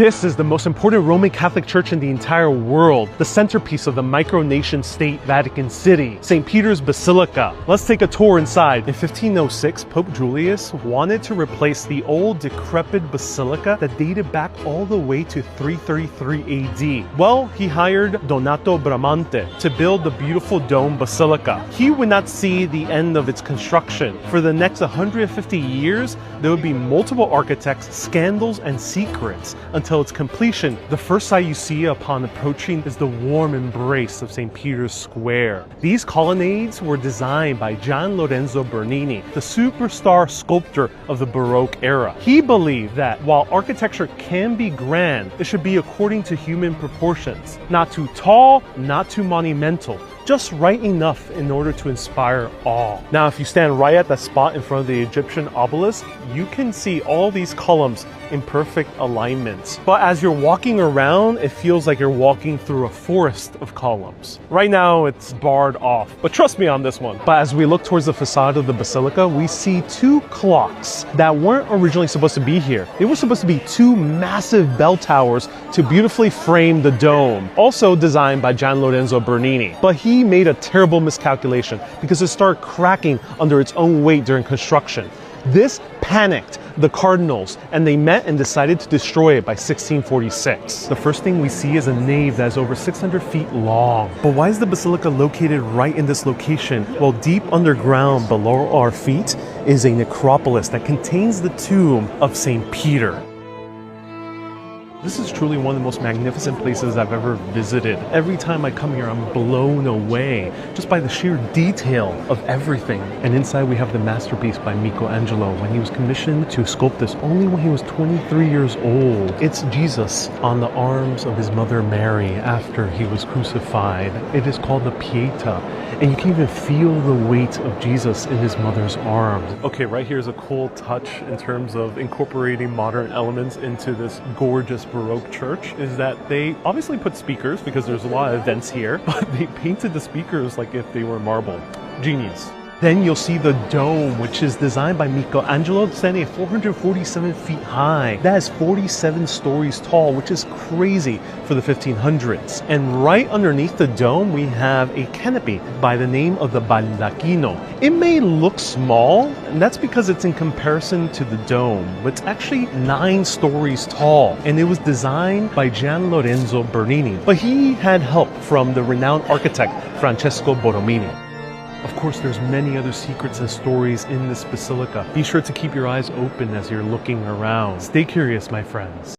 This is the most important Roman Catholic church in the entire world, the centerpiece of the micronation state Vatican City, St. Peter's Basilica. Let's take a tour inside. In 1506, Pope Julius wanted to replace the old decrepit basilica that dated back all the way to 333 AD. Well, he hired Donato Bramante to build the beautiful dome basilica. He would not see the end of its construction. For the next 150 years, there would be multiple architects, scandals, and secrets until its completion. The first sight you see upon approaching is the warm embrace of St. Peter's Square. These colonnades were designed by Gian Lorenzo Bernini, the superstar sculptor of the Baroque era. He believed that while architecture can be grand, it should be according to human proportions. Not too tall, not too monumental. Just right enough in order to inspire awe. Now, if you stand right at that spot in front of the Egyptian obelisk, you can see all these columns in perfect alignment. But as you're walking around, it feels like you're walking through a forest of columns. Right now, it's barred off, but trust me on this one. But as we look towards the facade of the basilica, we see two clocks that weren't originally supposed to be here. They were supposed to be two massive bell towers to beautifully frame the dome, also designed by Gian Lorenzo Bernini. But he made a terrible miscalculation because it started cracking under its own weight during construction. This panicked the cardinals, and they met and decided to destroy it by 1646. The first thing we see is a nave that is over 600 feet long. But why is the basilica located right in this location? Well, deep underground below our feet is a necropolis that contains the tomb of St. Peter. This is truly one of the most magnificent places I've ever visited. Every time I come here, I'm blown away just by the sheer detail of everything. And inside we have the masterpiece by Michelangelo when he was commissioned to sculpt this only when he was 23 years old. It's Jesus on the arms of his mother Mary after he was crucified. It is called the Pietà, and you can even feel the weight of Jesus in his mother's arms. Okay, right here is a cool touch in terms of incorporating modern elements into this gorgeous Baroque church, is that they obviously put speakers because there's a lot of events here, but they painted the speakers like if they were marble. Genius. Then you'll see the dome, which is designed by Michelangelo, standing at 447 feet high. That is 47 stories tall, which is crazy for the 1500s. And right underneath the dome, we have a canopy by the name of the baldacchino. It may look small, and that's because it's in comparison to the dome, but it's actually 9 stories tall. And it was designed by Gian Lorenzo Bernini, but he had help from the renowned architect Francesco Borromini. Of course, there's many other secrets and stories in this basilica. Be sure to keep your eyes open as you're looking around. Stay curious, my friends.